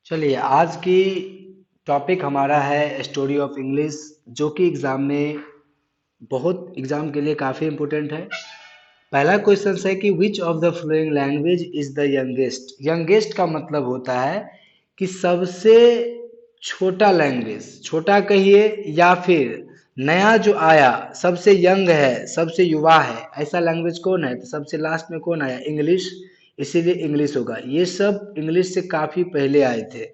चलिए आज की टॉपिक हमारा है स्टोरी ऑफ इंग्लिश, जो कि एग्जाम के लिए काफ़ी इम्पोर्टेंट है। पहला क्वेश्चन है कि which of the following language is the youngest. Youngest का मतलब होता है कि सबसे छोटा लैंग्वेज, छोटा कहिए या फिर नया जो आया, सबसे यंग है, सबसे युवा है, ऐसा लैंग्वेज कौन है? तो सबसे लास्ट में कौन आया? इंग्लिश। इसीलिए इंग्लिश होगा। ये सब इंग्लिश से काफ़ी पहले आए थे।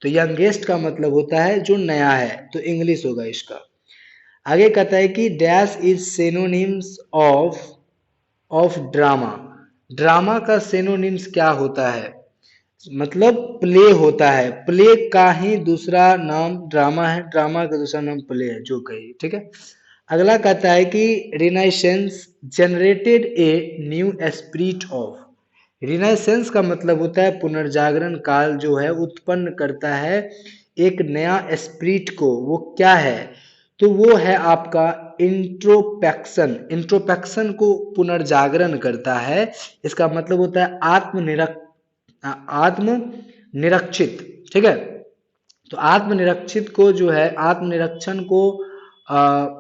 तो यंगेस्ट का मतलब होता है जो नया है, तो इंग्लिश होगा इसका। आगे कहता है कि dash is synonyms of drama. Drama का सिनोनिम्स क्या होता है? मतलब प्ले होता है। प्ले का ही दूसरा नाम ड्रामा है, ड्रामा का दूसरा नाम प्ले है, जो कही ठीक है। अगला कहता है कि renaissance generated a new spirit of. Renaissance का मतलब होता है पुनर्जागरण काल जो है उत्पन्न करता है एक नया स्पिरिट को। वो क्या है? तो वो है आपका इंट्रोपेक्शन। इंट्रोपेक्शन को पुनर्जागरण करता है। इसका मतलब होता है आत्मनिरक्षित। ठीक है। तो आत्मनिरक्षित को जो है, आत्मनिरीक्षण को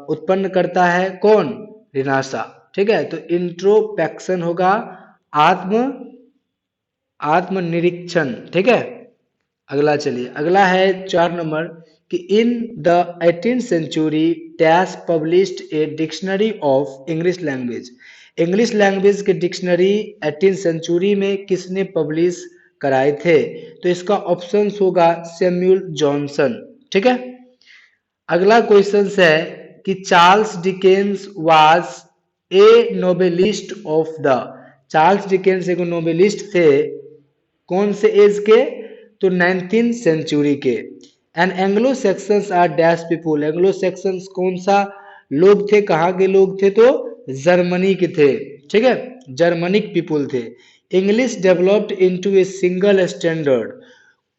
उत्पन्न करता है कौन? रिनाशा। ठीक है। तो इंट्रोपेक्शन होगा आत्म आत्मनिरीक्षण। ठीक है। अगला चलिए, अगला है 4 नंबर कि in the 18th century dash published a dictionary of English language. English language के डिक्शनरी 18th सेंचुरी में किसने पब्लिश कराए थे? तो इसका ऑप्शन होगा सैमुअल जॉनसन। ठीक है। अगला क्वेश्चन है कि Charles Dickens was a novelist of the. Charles Dickens एक नोवेलिस्ट थे, कौन से एज के? तो 19th सेंचुरी के। And Anglo Saxons are dash people. Anglo Saxons कौन सा लोग थे, कहाँ के लोग थे? तो जर्मनी के थे। ठीक है। जर्मनिक पीपुल थे। English developed into a single standard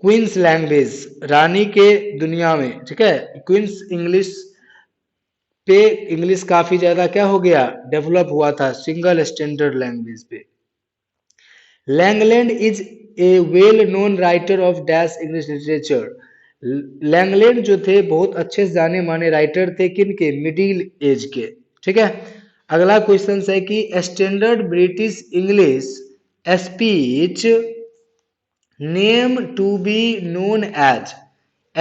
queen's language. रानी के दुनिया में, ठीक है, क्वींस इंग्लिश पे इंग्लिश काफी ज्यादा क्या हो गया? डेवलप हुआ था सिंगल स्टैंडर्ड लैंग्वेज पे। Langland is a well known writer of dash English literature. Langland जो थे बहुत अच्छे से जाने माने राइटर थे, किन के? मिडिल एज के। ठीक है। अगला क्वेश्चन है कि standard British English speech name to be known as.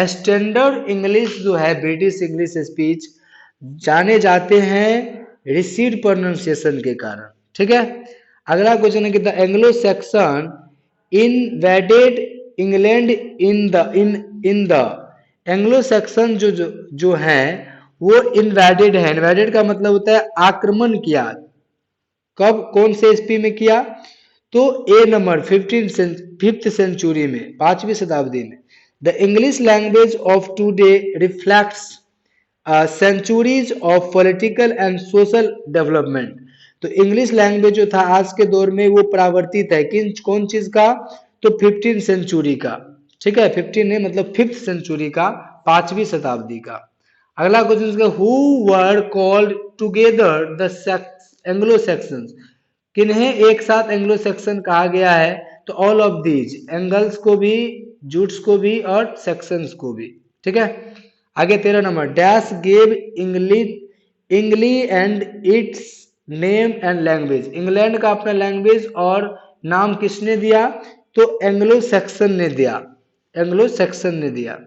Standard English जो है, ब्रिटिश इंग्लिश स्पीच जाने जाते हैं रिसीड प्रोनाउंसिएशन के कारण। ठीक है। अगला क्वेश्चन है कि the Anglo Saxon invaded England in the. Anglo Saxon जो है वो इनवेडेड है। इनवेडेड का मतलब होता है आक्रमण किया। कब, कौन से ईस्वी में किया? तो ए नंबर 5th सेंचुरी में, 5वीं शताब्दी में। The English language of today reflects centuries of political and social development. तो इंग्लिश लैंग्वेज जो था आज के दौर में वो परावर्तित है किन, कौन चीज का? तो 15th सेंचुरी का। ठीक है। 15 नहीं, मतलब 5th सेंचुरी का, 5वीं शताब्दी का। अगला question, who were called together the Anglo sections. किन्हें एक साथ एंग्लो सेक्शन कहा गया है? तो ऑल ऑफ दीज, एंगल्स को भी, जूट्स को भी और सेक्शंस को भी। ठीक है। आगे 13 number, dash gave इंग्ली and it's name and language. England का अपना लैंग्वेज और नाम किसने दिया? तो एंग्लो सेक्शन ने दिया। एंग्लो सेक्शन ने दिया।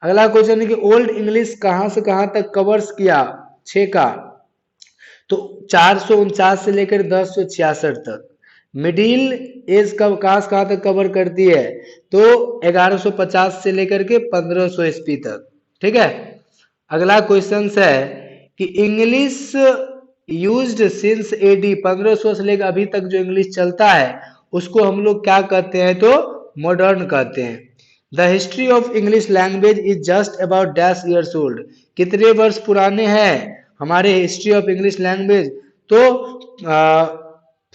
अगला क्वेश्चन है कि ओल्ड इंग्लिश कहां से कहां तक कवर्स किया? 6 का। तो 449 से लेकर 1066 तक। मिडिल एज कहां तक कवर करती है? तो 1150 से लेकर के 1500 ईस्वी तक। ठीक है। अगला क्वेश्चन है कि इंग्लिश यूज्ड सिंस एडी 1500 से लेकर अभी तक जो इंग्लिश चलता है उसको हम लोग क्या कहते हैं? तो मॉडर्न कहते हैं। The history of English language is just about dash years old. कितने वर्ष पुराने हैं हमारे हिस्ट्री ऑफ इंग्लिश लैंग्वेज? तो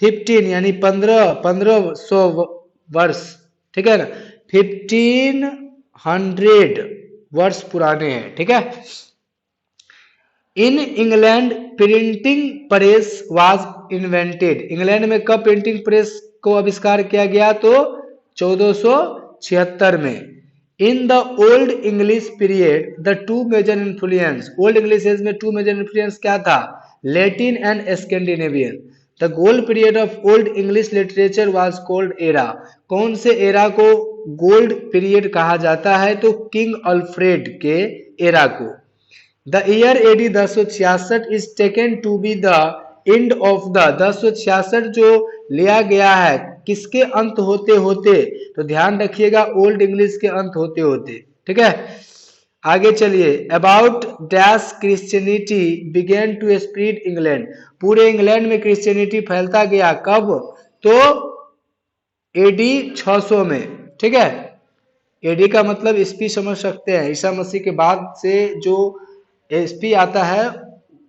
15 यानी 1500 वर्ष। ठीक है ना। 1500 वर्ष पुराने हैं। ठीक है। In England printing press was invented. England में कब प्रिंटिंग प्रेस को आविष्कार किया गया? तो 1476 में। In the old English period the two major influence, old English में टू मेजर इन्फ्लुएंस क्या था? Latin and Scandinavian. The gold period of old English literature was called era. कौन से एरा को गोल्ड पीरियड कहा जाता है? तो किंग अल्फ्रेड के एरा को। The year AD 1066 is taken to be the end of the 1066 जो लिया गया है किसके अंत होते होते? तो ध्यान रखिएगा ओल्ड इंग्लिश के अंत होते होते। ठीक है, आगे चलिए। About dash Christianity begin to spread England. पूरे इंग्लैंड में क्रिश्चियनिटी फैलता गया कब? तो एडी 600 में। ठीक है, एडी का मतलब ईस्वी समझ सकते हैं, ईसा मसीह के बाद से जो ईस्वी आता है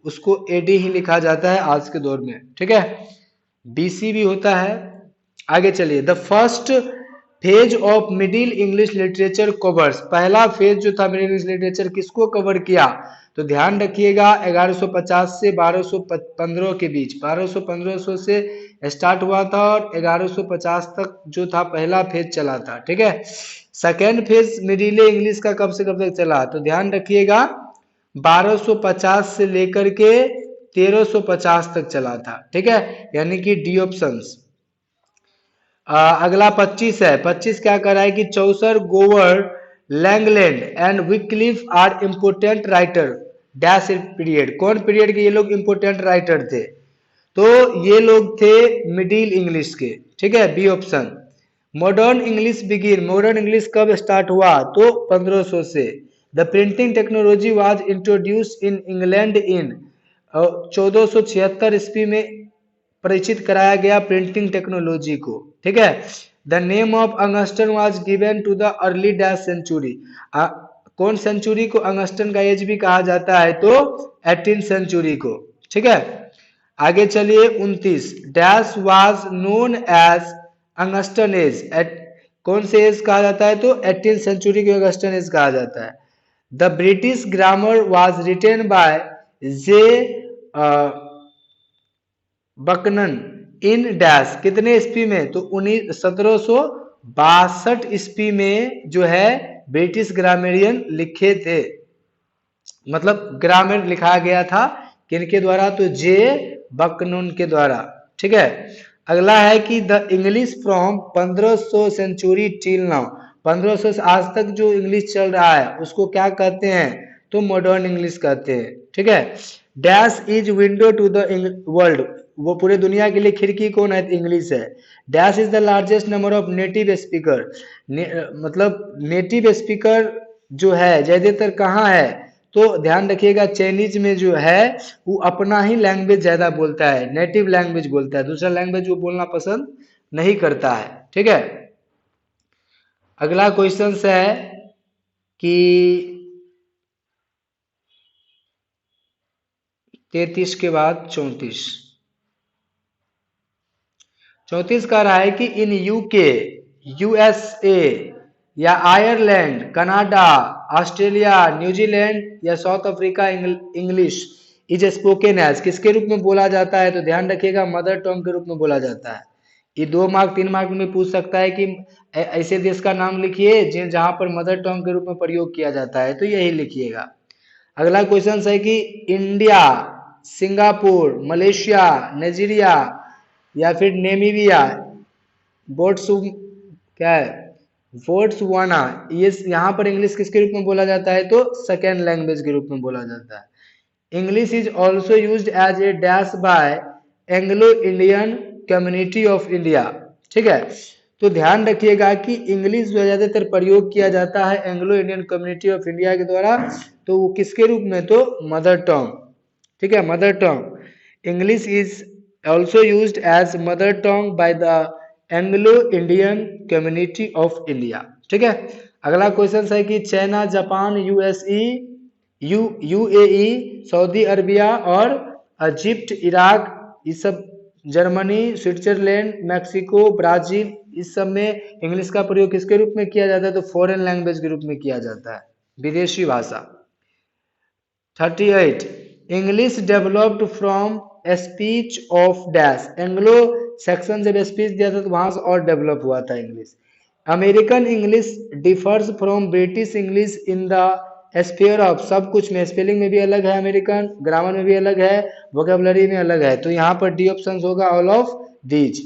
उसको एडी ही लिखा जाता है आज के दौर में। ठीक है, बीसी भी होता है। आगे चलिए। The first phase of middle English literature covers, पहला फेज जो था मिडिल इंग्लिश लिटरेचर किसको कवर किया? तो ध्यान रखिएगा 1150 से 1215 के बीच, 1200-1500 से स्टार्ट हुआ था और 1150 तक जो था पहला फेज चला था। ठीक है, सेकेंड फेज मिडिल इंग्लिश का कब से कब तक चला? तो ध्यान रखिएगा 1250 से लेकर के 1350 तक चला था। ठीक है, यानी कि डी ऑप्शंस। अगला 25 है। 25 क्या कर रहा है कि Chaucer, Gower, Langland and Wycliffe are important writer dash period. कौन पीरियड के ये लोग इम्पोर्टेंट राइटर थे? तो ये लोग थे मिडिल इंग्लिश के। ठीक है, B option. Modern English begin, modern English कब स्टार्ट हुआ? तो 1500 से। The printing technology was introduce in England in 1476 ईस्वी में परिचित कराया गया प्रिंटिंग टेक्नोलॉजी को। ठीक है, the name of Augustan was given to the early dash century. कौन सेंचुरी को अंगस्टन का एज भी कहा जाता है? तो 18th सेंचुरी को। ठीक है, आगे चलिए 29। Dash was known as Augustan age, कौन से एज कहा जाता है? तो 18th सेंचुरी को अंगस्टन एज कहा जाता है। The British grammar was written by J Buchanan in dash, कितने ईस्वी में? तो 1762 ईस्वी में जो है ब्रिटिश ग्रामेरियन लिखे थे, मतलब ग्रामर लिखा गया था किनके द्वारा? तो जे बकनन के द्वारा। ठीक है, अगला है कि the English from 1500 century till now, 1500 से आज तक जो इंग्लिश चल रहा है उसको क्या कहते हैं? तो मॉडर्न इंग्लिश कहते हैं। ठीक है, dash is window to the world, वो पूरे दुनिया के लिए खिड़की कौन है? इंग्लिश है। Dash is the largest number of native speaker, मतलब नेटिव स्पीकर जो है ज्यादातर कहाँ है? तो ध्यान रखिएगा चाइनीज में जो है वो अपना ही लैंग्वेज ज्यादा बोलता है, नेटिव लैंग्वेज बोलता है, दूसरा लैंग्वेज वो बोलना पसंद नहीं करता है। ठीक है, अगला क्वेश्चन है कि 33 के बाद 34, 34 कह रहा है कि इन यूके, यूएसए या आयरलैंड, कनाडा, ऑस्ट्रेलिया, न्यूजीलैंड या South Africa English is spoken as, किसके रूप में बोला जाता है? तो ध्यान रखिएगा मदर टंग के रूप में बोला जाता है। ये 2 मार्क 3 मार्क में पूछ सकता है कि ऐसे देश का नाम लिखिए जहां पर मदर टंग के रूप में प्रयोग किया जाता है, तो यही लिखिएगा। अगला क्वेश्चन है कि इंडिया, सिंगापुर, मलेशिया, नाइजीरिया या फिर नेमीबिया, क्या है बोट्सवाना, ये यहाँ पर इंग्लिश किसके रूप में बोला जाता है? तो सेकेंड लैंग्वेज के रूप में बोला जाता है। English is also used as a dash by Anglo Indian community of India. ठीक है, तो ध्यान रखिएगा कि इंग्लिश जो ज्यादातर प्रयोग किया जाता है Anglo Indian community of India के द्वारा, तो वो किसके रूप में? तो मदर टंग। ठीक है, mother tongue. English is also used as mother tongue by the Anglo Indian community of India. ठीक है, अगला क्वेश्चन है कि China, Japan, UAE, Saudi Arabia और इजिप्ट, इराक, ये सब, जर्मनी, स्विट्जरलैंड, मैक्सिको, ब्राजील, इस सब में इंग्लिश का प्रयोग किसके रूप में किया जाता है? तो फॉरेन लैंग्वेज के रूप में किया जाता है, विदेशी भाषा। 38 English developed from speech of dash, Anglo Saxon जब स्पीच दिया था तो वहां से और डेवलप हुआ था English. American English differs from British English in the sphere of, सब कुछ में, स्पेलिंग में भी अलग है अमेरिकन, ग्रामर में भी अलग है, वोकेबलरी में अलग है, तो यहाँ पर डी ऑप्शन होगा all of these.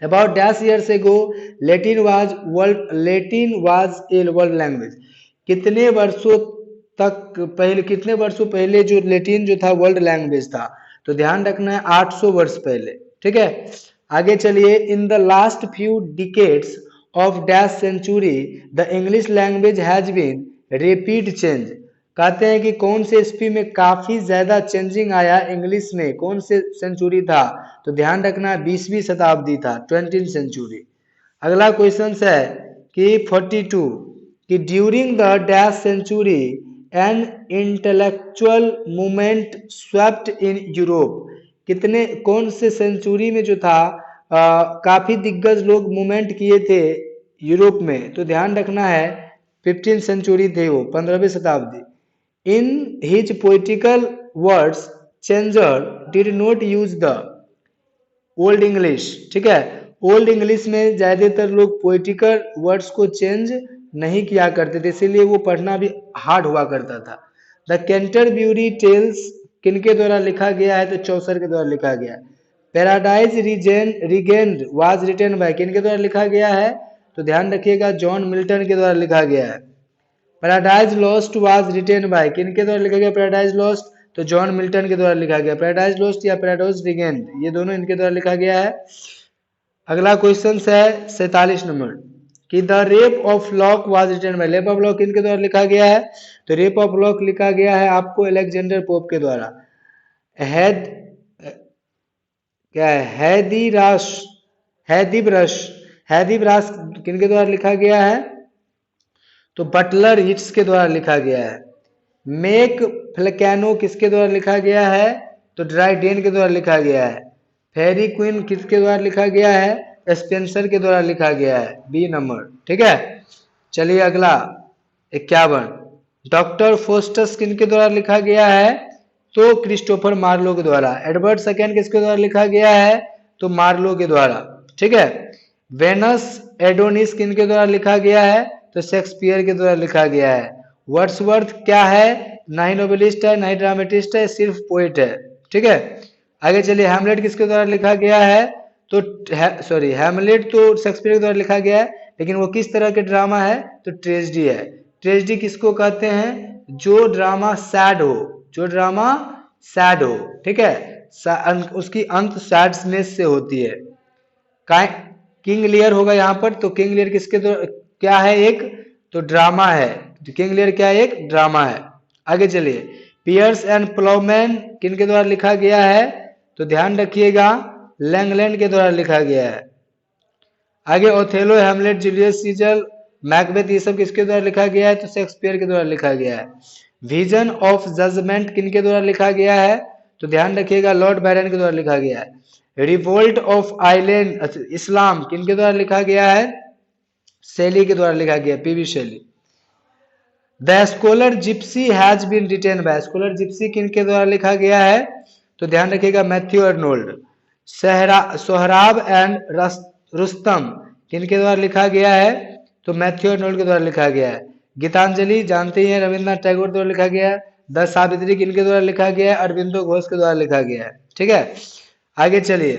About dash years ago, Latin was a world language. कितने वर्षों तक पहले, कितने वर्षों पहले जो लेटिन जो था वर्ल्ड लैंग्वेज था, तो ध्यान रखना है 800 वर्ष पहले। ठीक है, आगे चलिए। In the last few decades of dash century the English language has been rapid change. कहते हैं कि कौन से ईस्वी में काफी ज्यादा चेंजिंग आया इंग्लिश में, कौन से सेंचुरी था, तो ध्यान रखना 20वीं शताब्दी था, 20th सेंचुरी। अगला क्वेश्चन है कि 42 कि during the dash century an intellectual movement swept in Europe. कितने, कौन से सेंचुरी में जो था काफी दिग्गज लोग मूवमेंट किए थे यूरोप में, तो ध्यान रखना है 15th सेंचुरी थे वो, 15वीं शताब्दी। In his poetical words changer did not use the old English. ठीक है, ओल्ड इंग्लिश में ज्यादातर लोग पोइटिकल वर्ड्स को चेंज नहीं किया करते थे, इसीलिए वो पढ़ना भी हार्ड हुआ करता था। द कैंटरब्यूरी टेल्स किनके द्वारा लिखा गया है, तो चौसर के द्वारा लिखा गया है। Paradise Regained was written by, किनके द्वारा लिखा गया है, तो ध्यान रखिएगा जॉन मिल्टन के द्वारा लिखा गया है। Paradise lost was written by, किनके द्वारा लिखा गया पैराडाइज लॉस्ट, तो जॉन मिल्टन के द्वारा लिखा गया। पैराडाइज लॉस्ट या पैराडाइज रिगेन्ड, ये दोनों इनके द्वारा लिखा गया है। अगला क्वेश्चन है 47 नंबर कि the rape of lock was written bye, rape of lock किनके द्वारा लिखा गया है, तो रेप ऑफ लॉक लिखा गया है आपको अलेक्जेंडर पोप के द्वारा। हैद क्या है, हैदीब्रश किनके द्वारा लिखा गया है, तो बटलर हिट्स के द्वारा लिखा गया है। मेक फ्लैकेनो किसके द्वारा लिखा गया है, तो ड्राइडेन के द्वारा लिखा गया है। फेरी क्वीन किसके द्वारा लिखा गया है, स्पेंसर के द्वारा लिखा गया है, बी नंबर। ठीक है, चलिए अगला 51 डॉक्टर फोस्टस किनके द्वारा लिखा गया है, तो क्रिस्टोफर मार्लो के द्वारा। एडवर्ड सेकेंड किसके द्वारा लिखा गया है, तो मार्लो के द्वारा। ठीक है, वेनस एडोनिस किनके द्वारा लिखा गया है, तो शेक्सपियर के द्वारा लिखा गया है। वर्ड्सवर्थ क्या है, ना ही नोवेलिस्ट है, ना ही ड्रामेटिस्ट है, सिर्फ पोएट है। ठीक है, आगे चलिए। हैमलेट किसके द्वारा लिखा गया है, तो सॉरी हैमलेट तो शेक्सपियर के द्वारा लिखा गया है, लेकिन वो किस तरह के ड्रामा है, तो ट्रेजेडी है। ट्रेजेडी किसको कहते हैं, जो ड्रामा सैड हो, जो ड्रामा सैड हो। ठीक है, उसकी अंत सैडनेस से होती है। किंग लियर होगा यहाँ पर, तो किंग लियर किसके क्या है, एक तो ड्रामा है, किंग लियर क्या है, एक ड्रामा है। आगे चलिए। पियर्स एंड प्लाउमैन किनके द्वारा लिखा गया है, तो ध्यान रखिएगा लैंगलैंड के द्वारा लिखा गया है। आगे Othello, Hamlet, Julius Caesar, Macbeth, ये सब किसके द्वारा लिखा गया है, तो शेक्सपियर के द्वारा लिखा गया है। विजन ऑफ जजमेंट किनके द्वारा लिखा गया है, तो ध्यान रखिएगा लॉर्ड बैरन के द्वारा लिखा गया है। रिवोल्ट ऑफ आइलैंड इस्लाम किनके द्वारा लिखा गया है, शैली के द्वारा लिखा गया, PV Shelley. The Scholar Gipsy has been written by, Scholar Gipsy किनके द्वारा लिखा गया है, तो ध्यान रखिएगा Matthew Arnold. Sohrab and Rustum किनके द्वारा लिखा गया है, तो मैथ्यू अर्नोल्ड के द्वारा लिखा गया है। गीतांजलि जानते ही हैं रविन्द्रनाथ टैगोर द्वारा लिखा गया है। द सावित्री किनके द्वारा लिखा गया है, अरविंदो घोष के द्वारा लिखा गया है। ठीक है, आगे चलिए।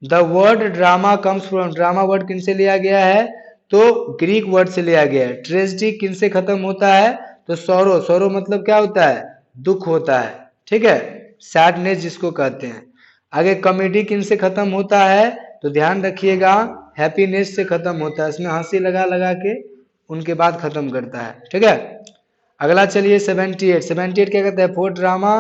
The word drama comes from, drama word किन से लिया गया है, तो ग्रीक वर्ड से लिया गया है। ट्रेजेडी किन से खत्म होता है, तो सौरो, सौरो मतलब क्या होता है, दुख होता है। ठीक है, सैडनेस जिसको कहते हैं। आगे कॉमेडी किन से खत्म होता है, तो ध्यान रखिएगा हैप्पीनेस से खत्म होता है, इसमें हंसी लगा लगा के उनके बाद खत्म करता है। ठीक है, अगला चलिए 78 क्या कहता है, फोर ड्रामा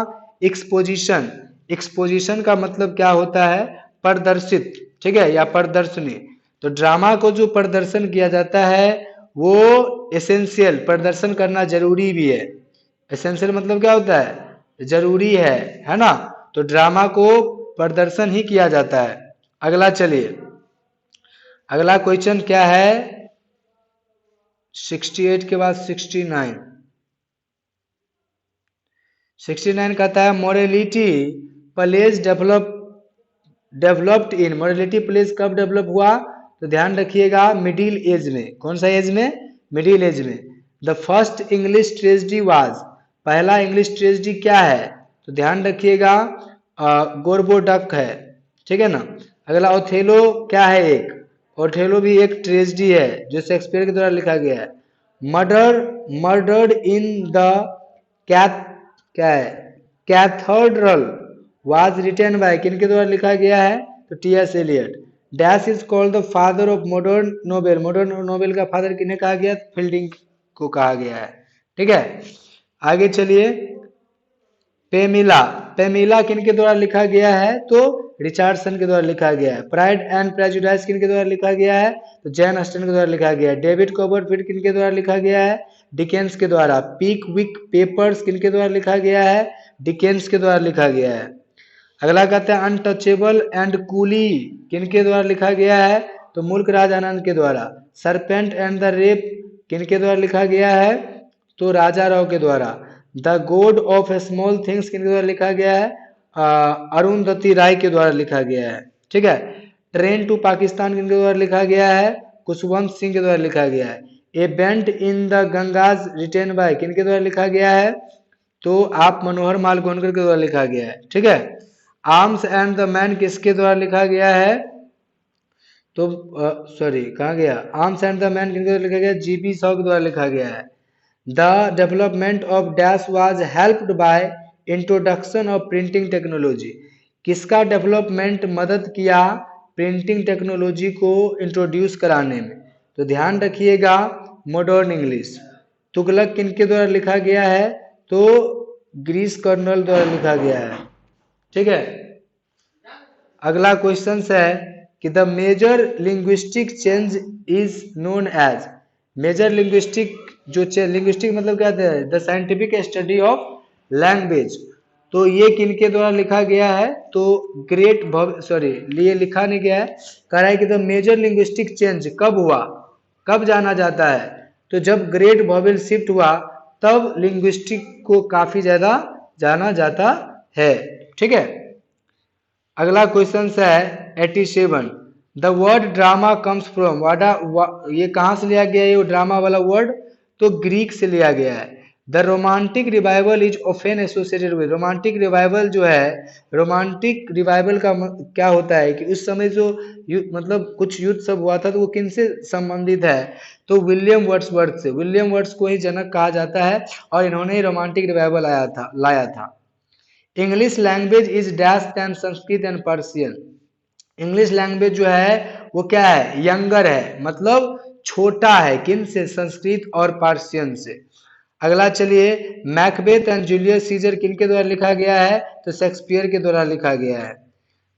एक्सपोजिशन। एक्सपोजिशन का मतलब क्या होता है, प्रदर्शित। ठीक है, या प्रदर्शनी। तो ड्रामा को जो प्रदर्शन किया जाता है वो एसेंशियल, प्रदर्शन करना जरूरी भी है। एसेंशियल मतलब क्या होता है, जरूरी है ना, तो ड्रामा को प्रदर्शन ही किया जाता है। अगला चलिए, अगला क्वेश्चन क्या है 68 के बाद 69 कहता है morality plays developed in, morality plays कब डेवलप हुआ, तो ध्यान रखिएगा मिडिल एज में। कौन सा एज में? मिडिल एज में। The first English tragedy was, पहला इंग्लिश ट्रेजेडी क्या है? तो ध्यान रखिएगा गोरबोडक है, ठीक है ना। अगला ओथेलो क्या है? एक ओथेलो भी एक ट्रेजेडी है जो शेक्सपियर के द्वारा लिखा गया है। मर्डर्ड इन द कैथ क्या है? कैथेड्रल वाज रिटन बाय, किनके द्वारा लिखा गया है? तो T S Eliot. Dash is called the father of modern novel, modern novel का फादर किन्हें कहा गया? फील्डिंग को कहा गया है, ठीक है। आगे चलिए, पेमिला, पेमिला किनके द्वारा लिखा गया है? तो रिचार्डसन के द्वारा लिखा गया है। प्राइड एंड प्रेजुडिस किनके द्वारा लिखा गया है? तो जैन ऑस्टन के द्वारा लिखा गया है। डेविड कॉपरफील्ड किनके द्वारा लिखा गया है? डिकेंस के द्वारा। पीक विक पेपर्स किनके द्वारा लिखा गया है? डिकेंस के द्वारा लिखा गया है। अगला कहते हैं अनटचेबल एंड कूली किनके द्वारा लिखा गया है? तो मुल्क राज आनंद के द्वारा। सरपेंट एंड द रेप किनके द्वारा लिखा गया है? तो राजा राव के द्वारा। The God of small things किनके द्वारा लिखा गया है? अरुंधति राय के द्वारा लिखा गया है, ठीक है। ट्रेन टू पाकिस्तान किनके द्वारा लिखा गया है? कुशवंत सिंह के द्वारा लिखा गया है। A bend in the Ganges written by किनके द्वारा लिखा गया है? तो आप मनोहर माल गोनकर के द्वारा लिखा गया है, ठीक है। आर्म्स एंड द मैन किसके द्वारा लिखा गया है? तो सॉरी कहाँ गया? आर्म्स एंड द मैन किनके द्वारा लिखा गया? जीबी शॉ के द्वारा लिखा गया है। The development of dash was helped bye introduction of printing technology, किसका डेवलपमेंट मदद किया प्रिंटिंग टेक्नोलॉजी को इंट्रोड्यूस कराने में? तो ध्यान रखिएगा मॉडर्न इंग्लिश। तुगलक किनके द्वारा लिखा गया है? तो ग्रीस कर्नल द्वारा लिखा गया है, ठीक है। अगला क्वेश्चन है कि the major linguistic change is known as, major linguistic जो लिंग्विस्टिक मतलब क्या है? The scientific study of language. तो ये किनके द्वारा लिखा गया है? तो ग्रेट सॉरी ये लिखा नहीं गया है, कह रहा है कि द मेजर लिंग्विस्टिक चेंज कब हुआ, कब जाना जाता है? तो जब ग्रेट वॉवेल शिफ्ट हुआ तब लिंग्विस्टिक को काफी ज्यादा जाना जाता है, ठीक है। अगला क्वेश्चन है 87, the word drama comes from, ये कहाँ से लिया गया है? ये ड्रामा वाला वर्ड तो ग्रीक से लिया गया है। The romantic revival is often associated with, romantic revival जो है, रोमांटिक रिवाइवल का क्या होता है कि उस समय जो मतलब कुछ युद्ध सब हुआ था तो वो किनसे संबंधित है? तो विलियम वर्ड्सवर्थ से, विलियम वर्ड्स को ही जनक कहा जाता है और इन्होंने ही रोमांटिक रिवाइवल लाया था। English language is dash than Sanskrit and Persian, English language जो है वो क्या है? यंगर है, मतलब छोटा है, किन से? संस्कृत और पार्शियन से। अगला चलिए, मैकबेथ एंड जूलियस सीजर किनके द्वारा लिखा गया है? तो शेक्सपियर के द्वारा लिखा गया है।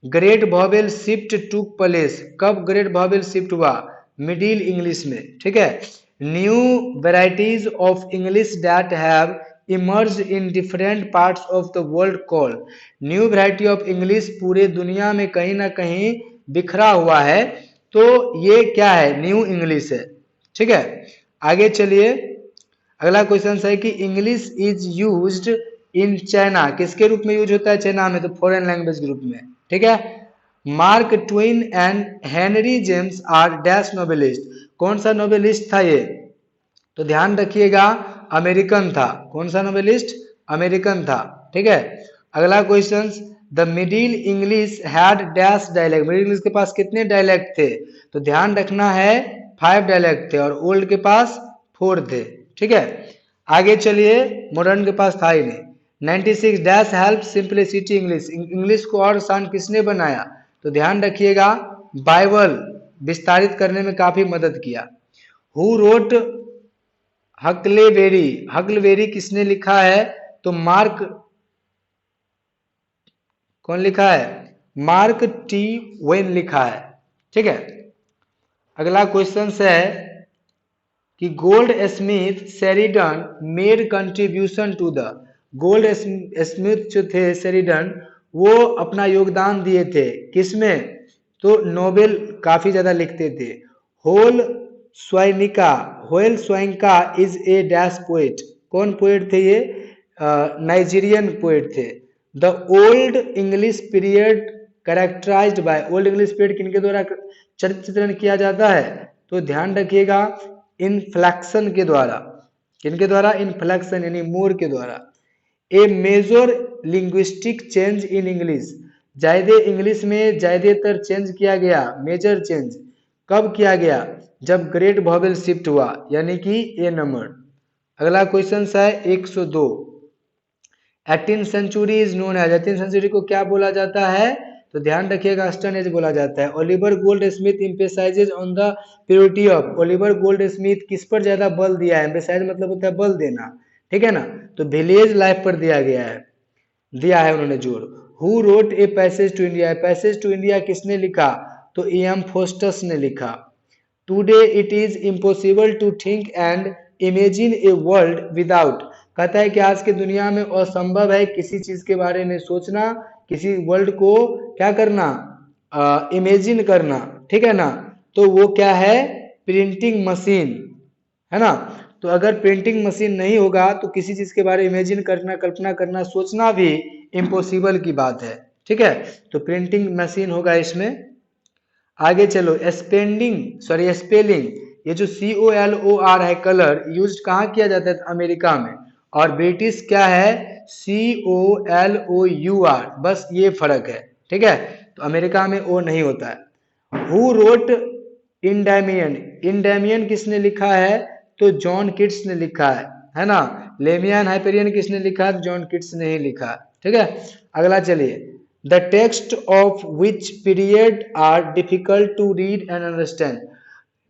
ग्रेट वॉवेल शिफ्ट टूक प्लेस, कब ग्रेट वॉवेल शिफ्ट हुआ? मिडिल इंग्लिश में, ठीक है। New varieties of English that have emerge in different parts of the world call, new variety of English पूरे दुनिया में कहीं ना कहीं बिखरा हुआ है, तो ये क्या है? न्यू इंग्लिश है, ठीक है। आगे चलिए, अगला क्वेश्चन है कि English is used in China, किसके रूप में यूज होता है चाइना में? तो फॉरेन लैंग्वेज के रूप में, ठीक है। Mark Twain and Henry James are dash novelist, कौन सा नोवेलिस्ट था ये? तो ध्यान रखिएगा अमेरिकन था। कौन सा नोवेलिस्ट? अमेरिकन था, ठीक है। अगला question, the middle English had dash dialect, middle English के पास कितने डायलेक्ट थे? तो ध्यान रखना है 5 डायलेक्ट थे और ओल्ड के पास 4 थे, ठीक है। आगे चलिए, मॉडर्न के पास था ही नहीं। 96 dash help simplicity English, English को और आसान किसने बनाया? तो ध्यान रखिएगा बाइबल विस्तारित करने में काफी मदद किया। हु रोट हकलेबेरी, हकलेबेरी किसने लिखा है? तो मार्क, कौन लिखा है? मार्क टी वेन लिखा है, ठीक है। अगला क्वेश्चन है कि Goldsmith Sheridan made contribution to the, Goldsmith जो थे शेरिडन वो अपना योगदान दिए थे किसमें? तो नोबेल काफी ज्यादा लिखते थे। Wole Soyinka, Wole Soyinka is a dash poet, कौन पोएट थे ये? नाइजीरियन पोएट थे। The old English period characterised by. Old English period किनके द्वारा चरित्र चित्रण किया जाता है? तो ध्यान रखिएगा, इनफ्लेक्शन के द्वारा। किनके द्वारा? इनफ्लेक्शन यानी मोर के द्वारा। A major linguistic change in English, जायदे इंग्लिश में ज्यादातर चेंज किया गया, मेजर चेंज कब किया गया? जब ग्रेट वॉवेल शिफ्ट हुआ, यानी कि ए नंबर। अगला क्वेश्चन है 102। 18th century is known as, 18th century को क्या बोला जाता है? तो ध्यान रखिएगा, स्टोन एज बोला जाता है। Oliver gold Smith emphasises on the purity of, Oliver gold Smith किस पर ज्यादा बल दिया है? एम्फेसाइज मतलब होता है बल देना, ठीक है ना? तो विलेज लाइफ पर दिया है उन्होंने जोर। Who wrote a passage to India, passage to India किसने लिखा? तो E.M. फोस्टस ने लिखा। Today it is impossible to think and imagine a world without, कहता है कि आज की दुनिया में असंभव है किसी चीज के बारे में सोचना, किसी वर्ल्ड को क्या करना? इमेजिन करना, ठीक है ना? तो वो क्या है? प्रिंटिंग मशीन, है ना? तो अगर प्रिंटिंग मशीन नहीं होगा तो किसी चीज के बारे में इमेजिन करना, कल्पना करना, सोचना भी इम्पॉसिबल की बात है, ठीक है? तो प्रिंटिंग मशीन होगा इसमें। आगे चलो, स्पेलिंग, ये जो COLOR है कलर, यूज कहाँ किया जाता है? अमेरिका में। और ब्रिटिश क्या है? COLOUR, बस ये फर्क है, ठीक है? तो अमेरिका में ओ नहीं होता है। हु रोट इंडेमियन, इंडेमियन किसने लिखा है? तो जॉन किट्स ने लिखा है ना? लेमियन हाइपेरियन किसने लिखा है? जॉन किट्स ने ही लिखा, ठीक है? अगला चलिए, the text of which period are difficult to read and understand,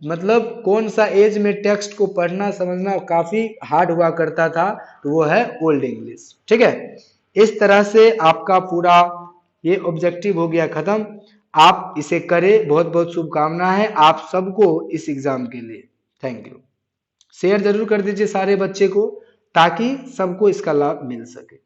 मतलब कौन सा एज में टेक्स्ट को पढ़ना समझना काफी हार्ड हुआ करता था? तो वो है ओल्ड इंग्लिश, ठीक है? इस तरह से आपका पूरा ये ऑब्जेक्टिव हो गया खत्म। आप इसे करें, बहुत बहुत शुभकामनाएं है आप सबको इस एग्जाम के लिए। Thank you. शेयर जरूर कर दीजिए सारे बच्चे को, ताकि सबको इसका लाभ मिल सके।